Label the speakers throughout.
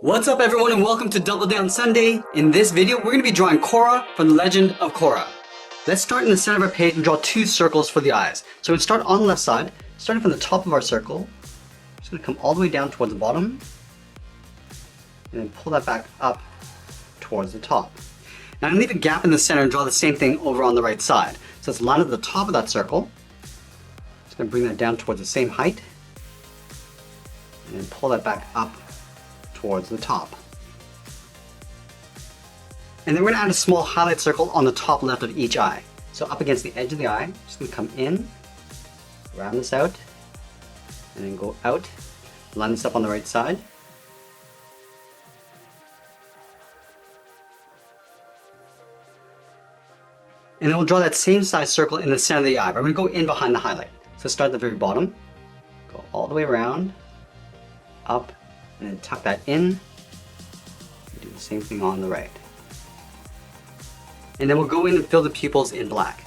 Speaker 1: What's up everyone and welcome to Double Down Sunday. In this video we're going to be drawing Korra from the Legend of Korra. Let's start in the center of our page and draw two circles for the eyes. So we're going to start on the left side, starting from the top of our circle. Just going to come all the way down towards the bottom and then pull that back up towards the top. Now I'm going to leave a gap in the center and draw the same thing over on the right side. So let's line up the top of that circle. Just going to bring that down towards the same height and then pull that back up towards the top. And then we're going to add a small highlight circle on the top left of each eye. So up against the edge of the eye, just going to come in, round this out, and then go out, line this up on the right side. And then we'll draw that same size circle in the center of the eye, but we're going to go in behind the highlight. So start at the very bottom, go all the way around, up, and then tuck that in. Do the same thing on the right. And then we'll go in and fill the pupils in black.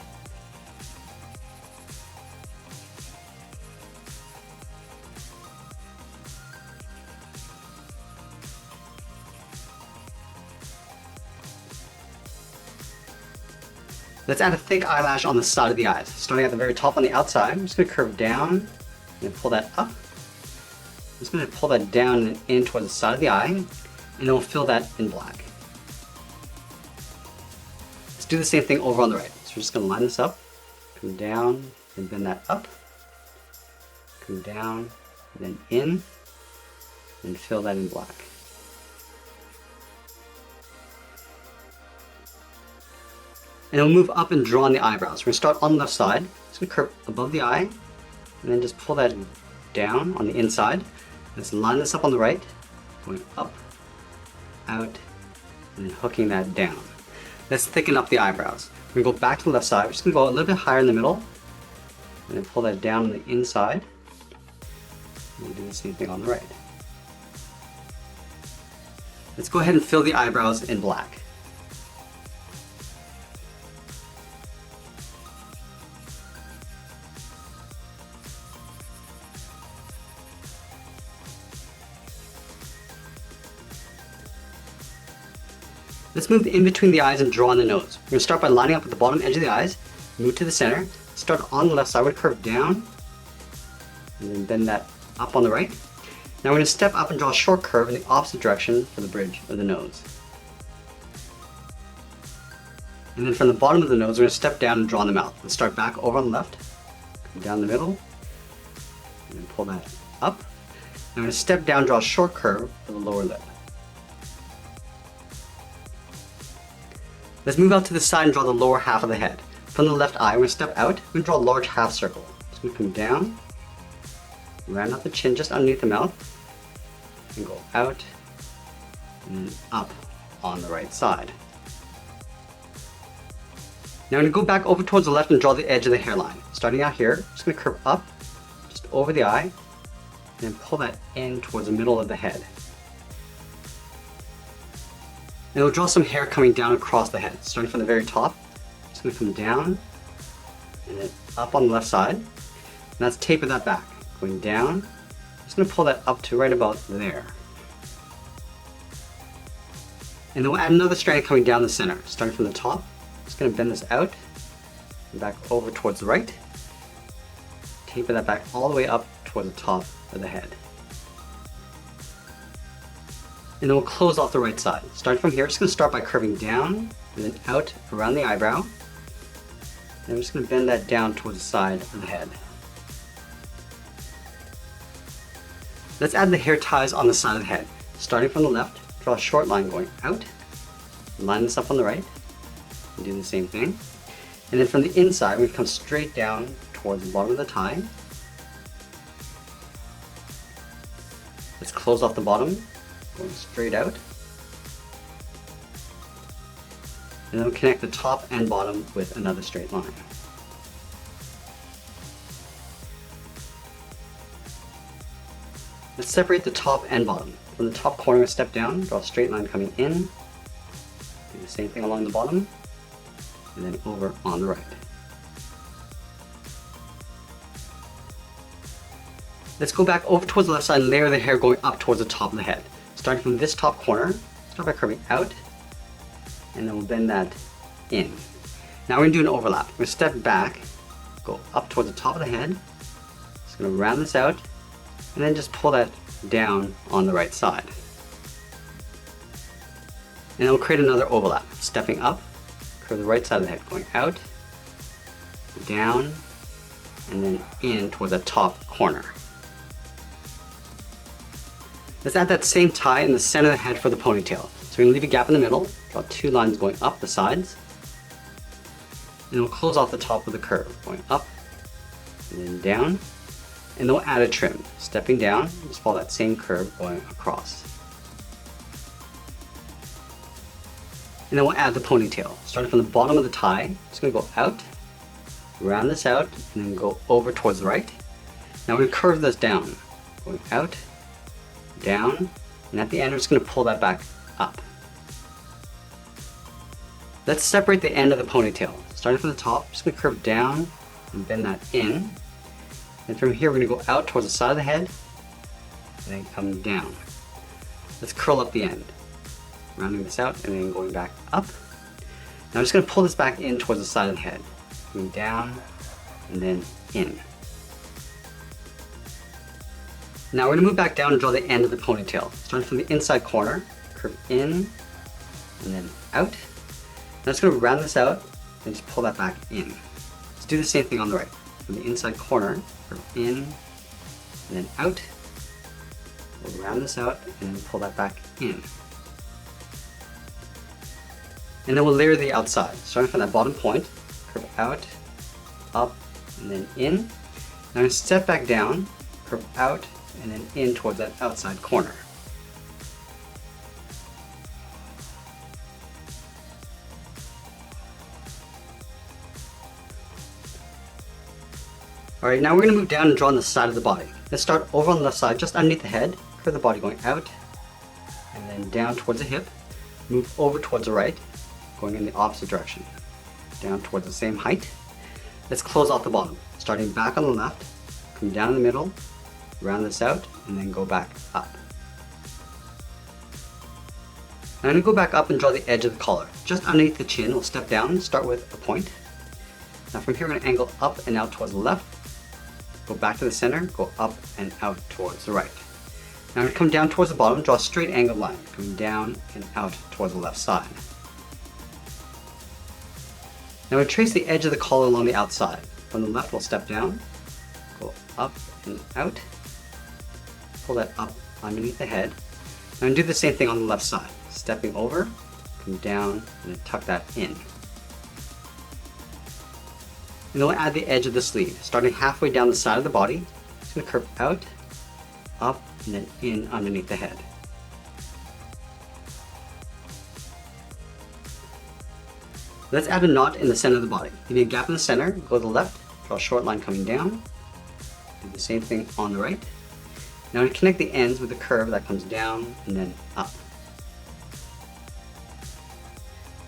Speaker 1: Let's add a thick eyelash on the side of the eyes. Starting at the very top on the outside, I'm just going to curve down and then pull that up. I'm just going to pull that down and in towards the side of the eye, and then we'll fill that in black. Let's do the same thing over on the right. So we're just going to line this up, come down, and bend that up, come down, and then in, and fill that in black. And then we'll move up and draw on the eyebrows. We're going to start on the left side, just going to curve above the eye, and then just pull that down on the inside. Let's line this up on the right, going up, out, and then hooking that down. Let's thicken up the eyebrows. We're going to go back to the left side. We're just going to go a little bit higher in the middle, and then pull that down on the inside. And we'll do the same thing on the right. Let's go ahead and fill the eyebrows in black. Let's move in between the eyes and draw on the nose. We're going to start by lining up at the bottom edge of the eyes, move to the center, start on the left side, we're going to curve down, and then bend that up on the right. Now we're going to step up and draw a short curve in the opposite direction for the bridge of the nose. And then from the bottom of the nose, we're going to step down and draw on the mouth. Let's start back over on the left, come down the middle, and then pull that up. Now we're going to step down, draw a short curve for the lower lip. Let's move out to the side and draw the lower half of the head. From the left eye, we're going to step out, we're going to draw a large half circle. So we come down, round out the chin just underneath the mouth, and go out, and then up on the right side. Now I'm going to go back over towards the left and draw the edge of the hairline. Starting out here, just going to curve up, just over the eye, and then pull that in towards the middle of the head. And we'll draw some hair coming down across the head. Starting from the very top, just going to come down and then up on the left side. And let's taper that back. Going down, just going to pull that up to right about there. And then we'll add another strand coming down the center. Starting from the top, just going to bend this out and back over towards the right. Taper that back all the way up toward the top of the head. And then we'll close off the right side. Starting from here, just going to start by curving down and then out around the eyebrow. And I'm just going to bend that down towards the side of the head. Let's add the hair ties on the side of the head. Starting from the left, draw a short line going out, line this up on the right, and do the same thing. And then from the inside, we come straight down towards the bottom of the tie. Let's close off the bottom, going straight out. And then we'll connect the top and bottom with another straight line. Let's separate the top and bottom. From the top corner, we step down, draw a straight line coming in, do the same thing along the bottom, and then over on the right. Let's go back over towards the left side and layer the hair going up towards the top of the head. starting from this top corner, start by curving out, and then we'll bend that in. Now we're gonna do an overlap. We're gonna step back, go up towards the top of the head, just gonna round this out, and then just pull that down on the right side. And then we'll create another overlap. Stepping up, curve the right side of the head, going out, down, and then in towards the top corner. Let's add that same tie in the center of the head for the ponytail. So we're gonna leave a gap in the middle, draw two lines going up the sides, and we'll close off the top with a curve, going up, and then down, and then we'll add a trim. Stepping down, just follow that same curve going across. And then we'll add the ponytail. Starting from the bottom of the tie, just gonna go out, round this out, and then go over towards the right. Now we're gonna curve this down, going out, down, and at the end we're just going to pull that back up. Let's separate the end of the ponytail. Starting from the top, just going to curve down and bend that in. And from here we're going to go out towards the side of the head and then come down. Let's curl up the end, rounding this out and then going back up. Now I'm just going to pull this back in towards the side of the head, going down and then in. Now we're going to move back down and draw the end of the ponytail. Starting from the inside corner, curve in, and then out. Now it's going to round this out, and just pull that back in. Let's do the same thing on the right. From the inside corner, curve in, and then out. We'll round this out, and then pull that back in. And then we'll layer the outside. Starting from that bottom point, curve out, up, and then in. Now I'm going to step back down, curve out, and then in towards that outside corner. Alright, now we're going to move down and draw on the side of the body. Let's start over on the left side, just underneath the head, curve the body going out, and then down towards the hip, move over towards the right, going in the opposite direction, down towards the same height. Let's close off the bottom, starting back on the left, come down in the middle, round this out, and then go back up. Now I'm going to go back up and draw the edge of the collar. Just underneath the chin, we'll step down, start with a point. Now from here we're going to angle up and out towards the left, go back to the center, go up and out towards the right. Now I'm going to come down towards the bottom, draw a straight angled line, coming down and out towards the left side. Now we'll trace the edge of the collar along the outside. From the left we'll step down, go up and out, pull that up underneath the head. Now I'm going to do the same thing on the left side. Stepping over, come down, and then tuck that in. And then we'll add the edge of the sleeve. Starting halfway down the side of the body, it's going to curve out, up, and then in underneath the head. Let's add a knot in the center of the body. Give me a gap in the center, go to the left, draw a short line coming down, do the same thing on the right. Now we connect the ends with a curve that comes down and then up.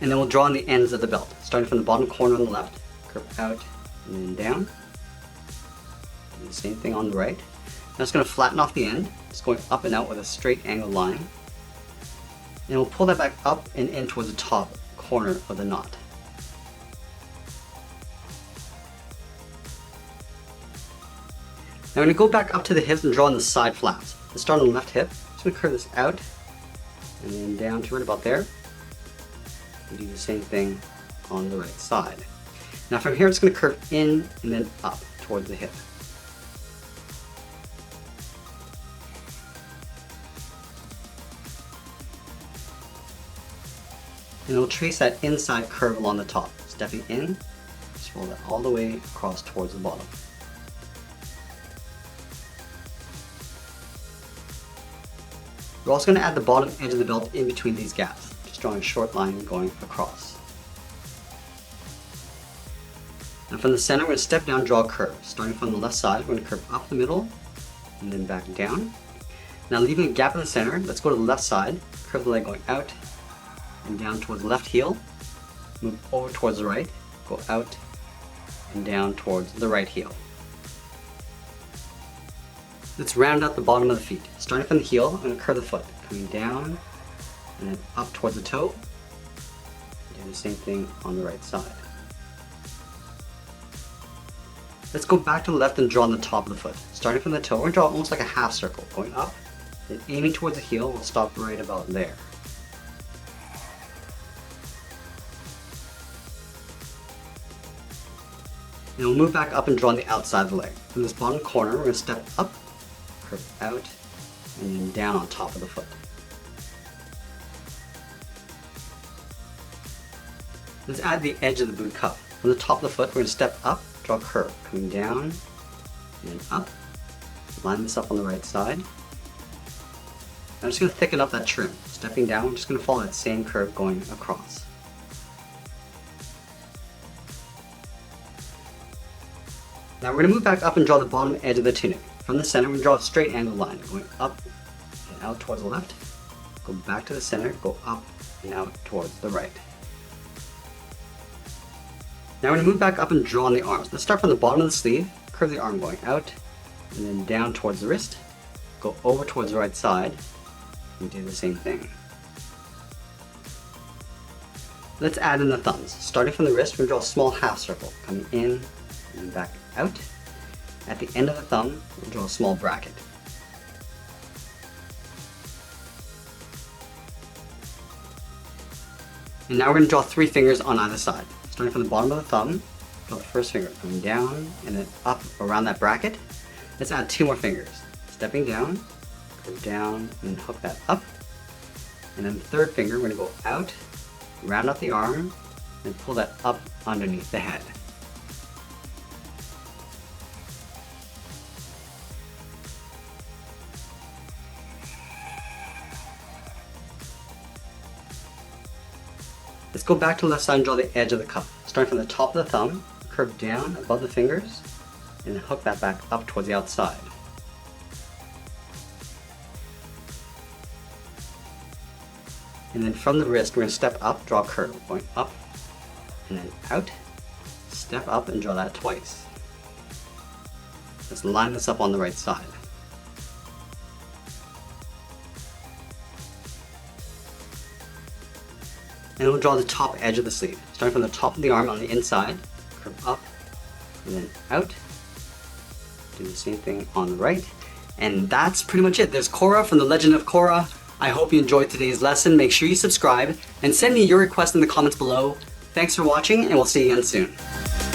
Speaker 1: And then we'll draw on the ends of the belt, starting from the bottom corner on the left, curve out and then down. Do the same thing on the right. Now it's going to flatten off the end, it's going up and out with a straight angled line. And we'll pull that back up and in towards the top corner of the knot. Now I'm going to go back up to the hips and draw on the side flaps. Let's start on the left hip. Just going to curve this out and then down to right about there. And do the same thing on the right side. Now from here it's going to curve in and then up towards the hip. And we'll trace that inside curve along the top. Stepping in, just roll that all the way across towards the bottom. We're also going to add the bottom edge of the belt in between these gaps, just drawing a short line going across. Now from the center, we're going to step down, draw a curve. Starting from the left side, we're going to curve up the middle and then back down. Now leaving a gap in the center, let's go to the left side, curve the leg going out and down towards the left heel, move over towards the right, go out and down towards the right heel. Let's round out the bottom of the feet. Starting from the heel, I'm going to curve the foot, coming down, and then up towards the toe. Do the same thing on the right side. Let's go back to the left and draw on the top of the foot. Starting from the toe, we're going to draw almost like a half circle, going up, then aiming towards the heel, we'll stop right about there. And we'll move back up and draw on the outside of the leg. From this bottom corner, we're going to step up, curve out, and then down on top of the foot. Let's add the edge of the boot cup. From the top of the foot, we're going to step up, draw a curve, coming down, and then up. Line this up on the right side. I'm just going to thicken up that trim. Stepping down, we're just going to follow that same curve going across. Now we're going to move back up and draw the bottom edge of the tunic. From the center, we're going to draw a straight angle line, going up and out towards the left. Go back to the center, go up and out towards the right. Now we're going to move back up and draw on the arms. Let's start from the bottom of the sleeve, curve the arm going out, and then down towards the wrist. Go over towards the right side, and do the same thing. Let's add in the thumbs. Starting from the wrist, we're going to draw a small half circle, coming in and back out. At the end of the thumb, we'll draw a small bracket. And now we're going to draw 3 fingers on either side. Starting from the bottom of the thumb, draw the first finger coming down and then up around that bracket. Let's add 2 more fingers. Stepping down, curve down, and then hook that up. And then the third finger, we're going to go out, round out the arm, and pull that up underneath the head. Let's go back to the left side and draw the edge of the cuff. Starting from the top of the thumb, curve down above the fingers, and hook that back up towards the outside. And then from the wrist, we're going to step up, draw a curve, going up, and then out, step up and draw that twice. Let's line this up on the right side. And we'll draw the top edge of the sleeve. Starting from the top of the arm on the inside, curve up, and then out. Do the same thing on the right. And that's pretty much it. There's Korra from The Legend of Korra. I hope you enjoyed today's lesson. Make sure you subscribe and send me your requests in the comments below. Thanks for watching, and we'll see you again soon.